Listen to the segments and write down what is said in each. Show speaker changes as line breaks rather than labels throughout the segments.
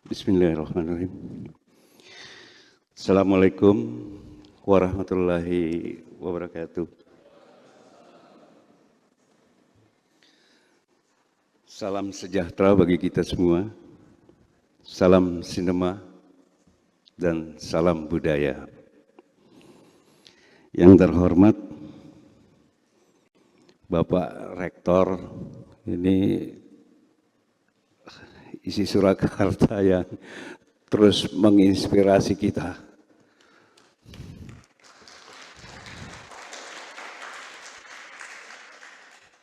Bismillahirrahmanirrahim. Assalamualaikum warahmatullahi wabarakatuh. Salam sejahtera bagi kita semua. Salam sinema dan salam budaya. Yang terhormat Bapak Rektor, ini isi Surakarta yang terus menginspirasi kita.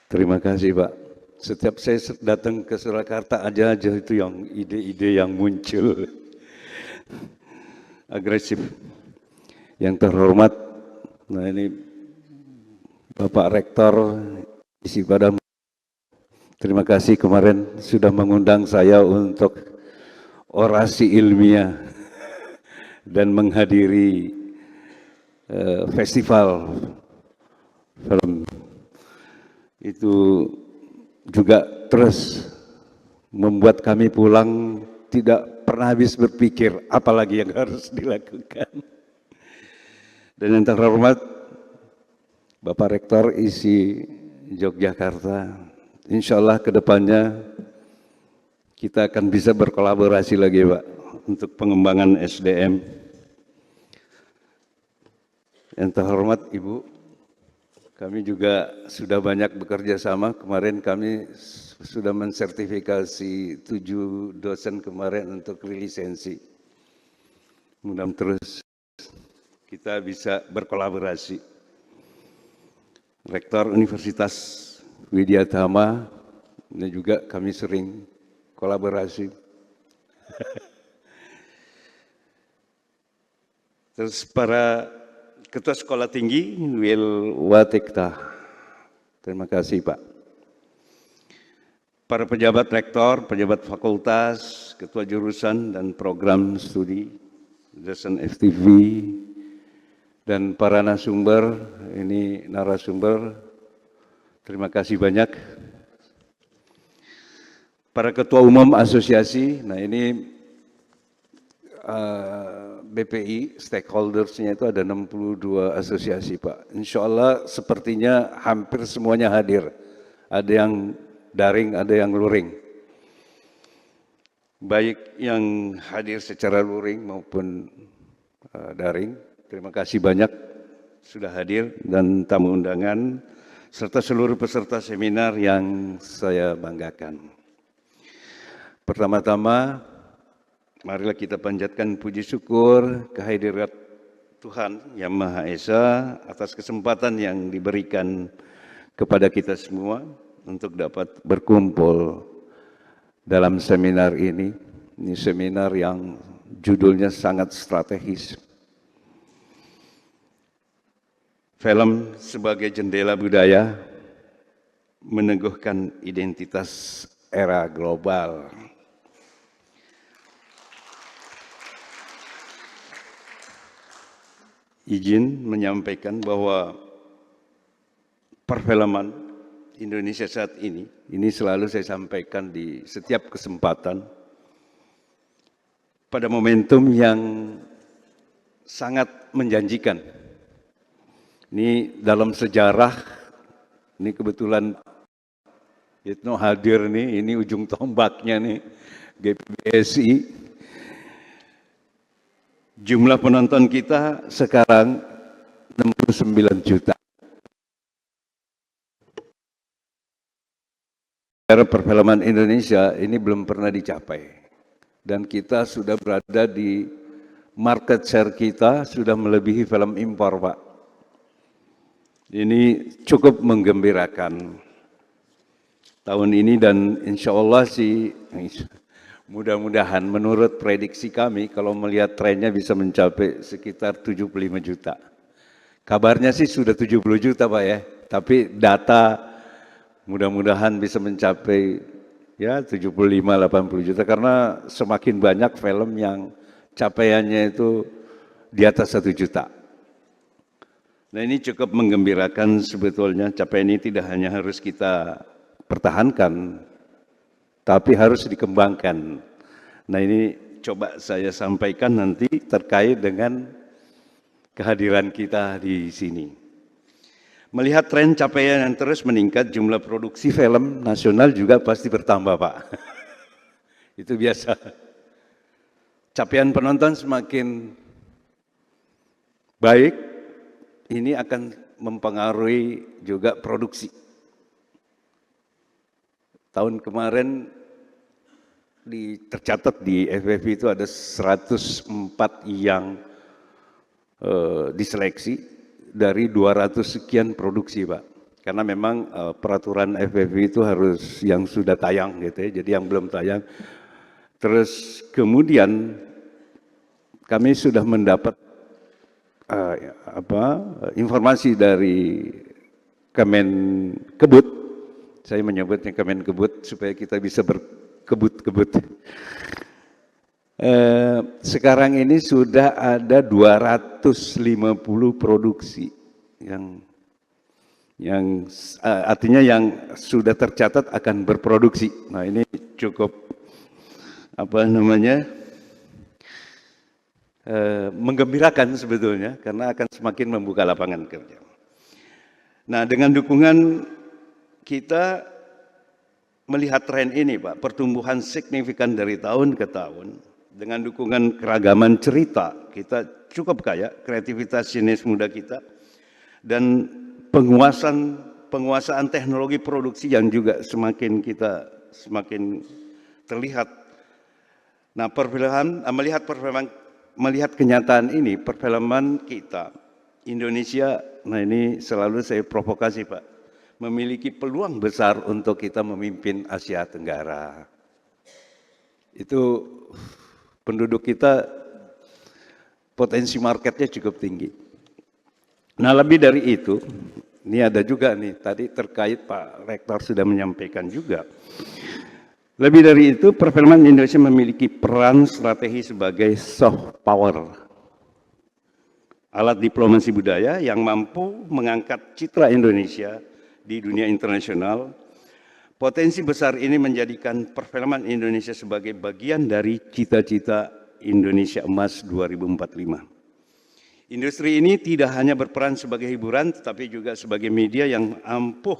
Terima kasih Pak. Setiap saya datang ke Surakarta aja itu yang ide-ide yang muncul. Agresif. Yang terhormat, nah ini Bapak Rektor isi badan. Terima kasih kemarin sudah mengundang saya untuk orasi ilmiah dan menghadiri festival film. Itu juga terus membuat kami pulang tidak pernah habis berpikir apalagi yang harus dilakukan. Dan yang terhormat Bapak Rektor isi Yogyakarta, insya Allah ke depannya kita akan bisa berkolaborasi lagi Pak untuk pengembangan SDM. Yang terhormat Ibu, kami juga sudah banyak bekerja sama. Kemarin kami sudah mensertifikasi 7 dosen kemarin untuk relisensi. Mudah-mudahan terus kita bisa berkolaborasi. Rektor Universitas Widyatama, dan juga kami sering kolaborasi. Terus para Ketua Sekolah Tinggi, Wil Watikta, terima kasih Pak. Para pejabat rektor, pejabat fakultas, ketua jurusan dan program studi, dosen FTV, dan para narasumber, ini narasumber, terima kasih banyak. Para ketua umum asosiasi, nah ini BPI, stakeholdersnya itu ada 62 asosiasi Pak. Insya Allah sepertinya hampir semuanya hadir. Ada yang daring, ada yang luring. Baik yang hadir secara luring maupun daring, terima kasih banyak sudah hadir dan tamu undangan, serta seluruh peserta seminar yang saya banggakan. Pertama-tama, marilah kita panjatkan puji syukur kehadirat Tuhan Yang Maha Esa atas kesempatan yang diberikan kepada kita semua untuk dapat berkumpul dalam seminar ini. Ini seminar yang judulnya sangat strategis. Film sebagai jendela budaya meneguhkan identitas era global. Izin menyampaikan bahwa perfilman Indonesia saat ini selalu saya sampaikan di setiap kesempatan pada momentum yang sangat menjanjikan. Ini dalam sejarah, ini kebetulan Yitno hadir nih, ini ujung tombaknya nih, GPBSI. Jumlah penonton kita sekarang 69 juta. Era perfilman Indonesia ini belum pernah dicapai. Dan kita sudah berada di market share kita sudah melebihi film impor, Pak. Ini cukup menggembirakan tahun ini dan insya Allah sih mudah-mudahan menurut prediksi kami kalau melihat trennya bisa mencapai sekitar 75 juta. Kabarnya sih sudah 70 juta Pak ya, tapi data mudah-mudahan bisa mencapai ya 75-80 juta karena semakin banyak film yang capaiannya itu di atas 1 juta. Nah ini cukup menggembirakan sebetulnya, capaian ini tidak hanya harus kita pertahankan, tapi harus dikembangkan. Nah ini coba saya sampaikan nanti terkait dengan kehadiran kita di sini. Melihat tren capaian yang terus meningkat, jumlah produksi film nasional juga pasti bertambah, Pak. Itu biasa. Capaian penonton semakin baik, ini akan mempengaruhi juga produksi. Tahun kemarin tercatat di FFI itu ada 104 yang diseleksi dari 200 sekian produksi, Pak. Karena memang peraturan FFI itu harus yang sudah tayang gitu ya, jadi yang belum tayang. Terus kemudian kami sudah mendapat informasi dari Kemenkebut, saya menyebutnya Kemenkebut supaya kita bisa berkebut-kebut. Sekarang ini sudah ada 250 produksi yang artinya yang sudah tercatat akan berproduksi. Nah, ini cukup menggembirakan sebetulnya karena akan semakin membuka lapangan kerja. Nah, dengan dukungan kita melihat tren ini, Pak, pertumbuhan signifikan dari tahun ke tahun. Dengan dukungan keragaman cerita, kita cukup kaya, kreativitas sinis muda kita, dan penguasaan teknologi produksi yang juga semakin terlihat. Nah, melihat kenyataan ini, perfilman kita, Indonesia, nah ini selalu saya provokasi, Pak, memiliki peluang besar untuk kita memimpin Asia Tenggara. Itu penduduk kita potensi marketnya cukup tinggi. Nah, lebih dari itu, ini ada juga nih, tadi terkait Pak Rektor sudah menyampaikan juga. Lebih dari itu, perfilman Indonesia memiliki peran strategi sebagai soft power, alat diplomasi budaya yang mampu mengangkat citra Indonesia di dunia internasional. Potensi besar ini menjadikan perfilman Indonesia sebagai bagian dari cita-cita Indonesia Emas 2045. Industri ini tidak hanya berperan sebagai hiburan, tetapi juga sebagai media yang ampuh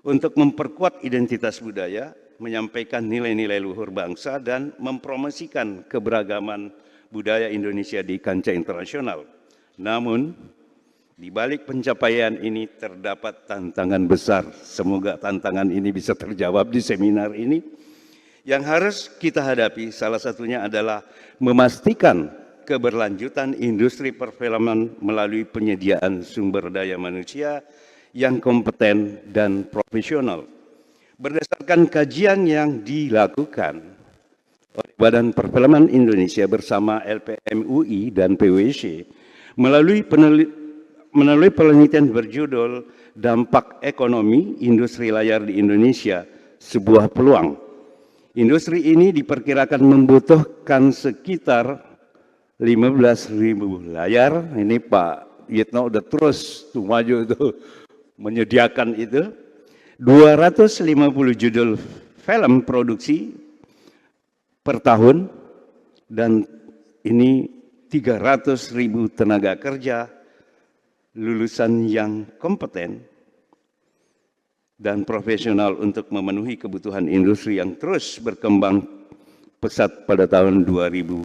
untuk memperkuat identitas budaya, menyampaikan nilai-nilai luhur bangsa, dan mempromosikan keberagaman budaya Indonesia di kancah internasional. Namun, di balik pencapaian ini terdapat tantangan besar. Semoga tantangan ini bisa terjawab di seminar ini. Yang harus kita hadapi salah satunya adalah memastikan keberlanjutan industri perfilman melalui penyediaan sumber daya manusia yang kompeten dan profesional. Berdasarkan kajian yang dilakukan oleh Badan Perfilman Indonesia bersama LPM UI dan PwC melalui penelitian berjudul Dampak Ekonomi Industri Layar di Indonesia, Sebuah Peluang. Industri ini diperkirakan membutuhkan sekitar 15.000 layar. Ini Pak Yitno udah terus maju itu menyediakan itu. 250 judul film produksi per tahun, dan ini 300.000 tenaga kerja lulusan yang kompeten dan profesional untuk memenuhi kebutuhan industri yang terus berkembang pesat pada tahun 2029.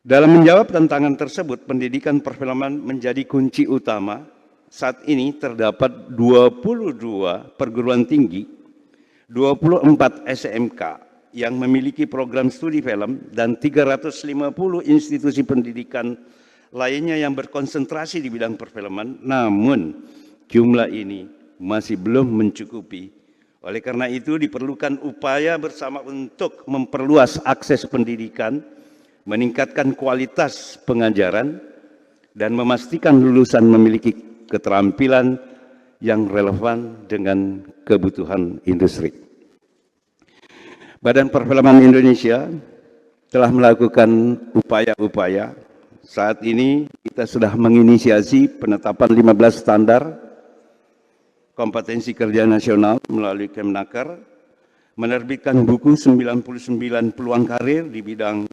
Dalam menjawab tantangan tersebut, pendidikan perfilman menjadi kunci utama. Saat ini terdapat 22 perguruan tinggi, 24 SMK yang memiliki program studi film, dan 350 institusi pendidikan lainnya yang berkonsentrasi di bidang perfilman. Namun jumlah ini masih belum mencukupi. Oleh karena itu diperlukan upaya bersama untuk memperluas akses pendidikan, meningkatkan kualitas pengajaran, dan memastikan lulusan memiliki keterampilan yang relevan dengan kebutuhan industri. Badan Perfilman Indonesia telah melakukan upaya-upaya. Saat ini kita sudah menginisiasi penetapan 15 standar kompetensi kerja nasional melalui Kemnaker, menerbitkan buku 99 peluang karir di bidang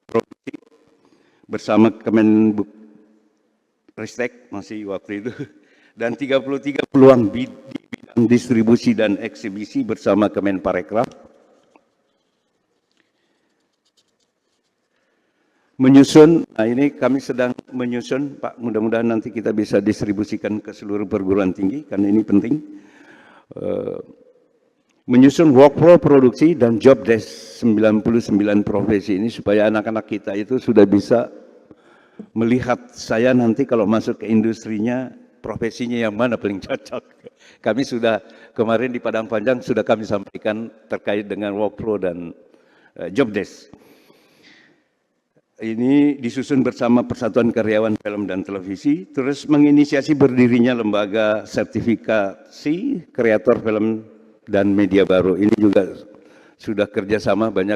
produksi bersama Kemenristek masih waktu itu, dan 33 peluang di bidang distribusi dan eksibisi bersama Kemenparekraf. Menyusun, nah ini kami sedang menyusun, Pak, mudah-mudahan nanti kita bisa distribusikan ke seluruh perguruan tinggi, karena ini penting. Menyusun workflow produksi dan job desk 99 profesi ini supaya anak-anak kita itu sudah bisa melihat saya nanti kalau masuk ke industrinya, profesinya yang mana paling cocok. Kami sudah kemarin di Padang Panjang sudah kami sampaikan terkait dengan workflow dan job desk. Ini disusun bersama Persatuan Karyawan Film dan Televisi, terus menginisiasi berdirinya lembaga sertifikasi kreator film dan media baru. Ini juga sudah kerjasama banyak,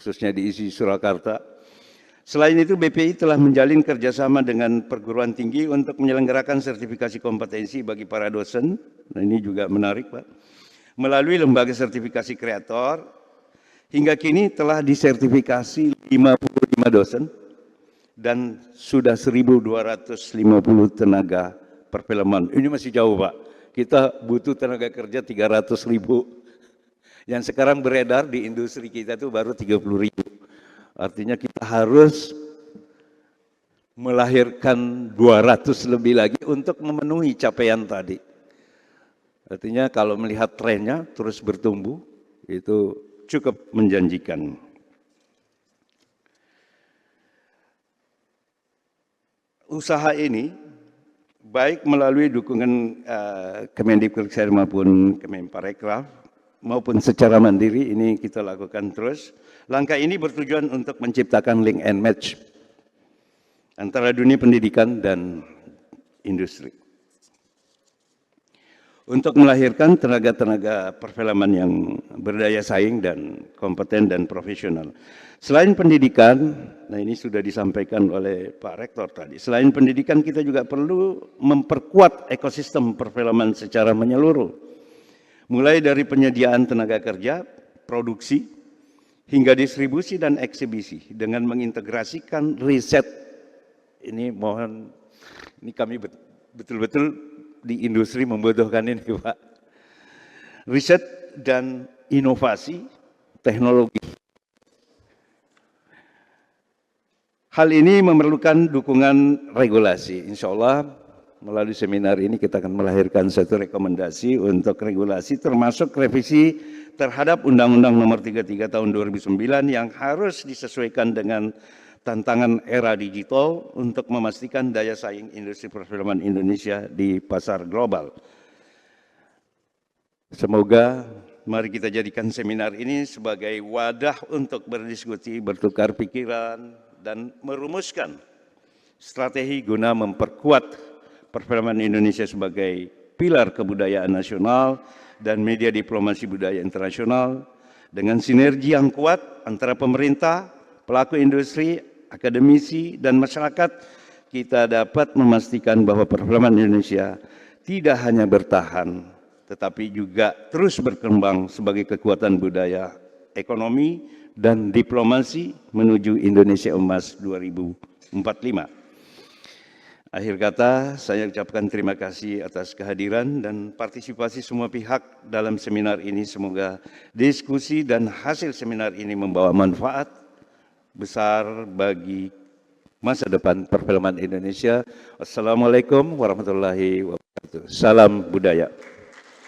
khususnya di ISI Surakarta. Selain itu, BPI telah menjalin kerjasama dengan perguruan tinggi untuk menyelenggarakan sertifikasi kompetensi bagi para dosen. Nah, ini juga menarik, Pak. Melalui lembaga sertifikasi kreator, hingga kini telah disertifikasi 55 dosen dan sudah 1.250 tenaga perfilman. Ini masih jauh, Pak. Kita butuh tenaga kerja 300.000. Yang sekarang beredar di industri kita itu baru 30.000. Artinya kita harus melahirkan 200 lebih lagi untuk memenuhi capaian tadi. Artinya kalau melihat trennya terus bertumbuh, itu cukup menjanjikan. Usaha ini baik melalui dukungan Kemendikbud maupun Kemenparekraf maupun secara mandiri ini kita lakukan terus. Langkah ini bertujuan untuk menciptakan link and match antara dunia pendidikan dan industri, untuk melahirkan tenaga-tenaga perfilman yang berdaya saing dan kompeten dan profesional. Selain pendidikan, nah ini sudah disampaikan oleh Pak Rektor tadi, selain pendidikan kita juga perlu memperkuat ekosistem perfilman secara menyeluruh. Mulai dari penyediaan tenaga kerja, produksi, hingga distribusi dan eksibisi dengan mengintegrasikan riset. Ini mohon, ini kami betul-betul di industri membutuhkan ini, Pak. Riset dan inovasi teknologi. Hal ini memerlukan dukungan regulasi. Insya Allah melalui seminar ini kita akan melahirkan satu rekomendasi untuk regulasi, termasuk revisi terhadap Undang-Undang Nomor 33 Tahun 2009 yang harus disesuaikan dengan tantangan era digital untuk memastikan daya saing industri perfilman Indonesia di pasar global. Semoga mari kita jadikan seminar ini sebagai wadah untuk berdiskusi, bertukar pikiran, dan merumuskan strategi guna memperkuat perfilman Indonesia sebagai pilar kebudayaan nasional dan media diplomasi budaya internasional dengan sinergi yang kuat antara pemerintah, pelaku industri, akademisi, dan masyarakat. Kita dapat memastikan bahwa perfilman Indonesia tidak hanya bertahan, tetapi juga terus berkembang sebagai kekuatan budaya, ekonomi, dan diplomasi menuju Indonesia Emas 2045. Akhir kata, saya ucapkan terima kasih atas kehadiran dan partisipasi semua pihak dalam seminar ini. Semoga diskusi dan hasil seminar ini membawa manfaat besar bagi masa depan perfilman Indonesia. Wassalamualaikum warahmatullahi wabarakatuh. Salam budaya.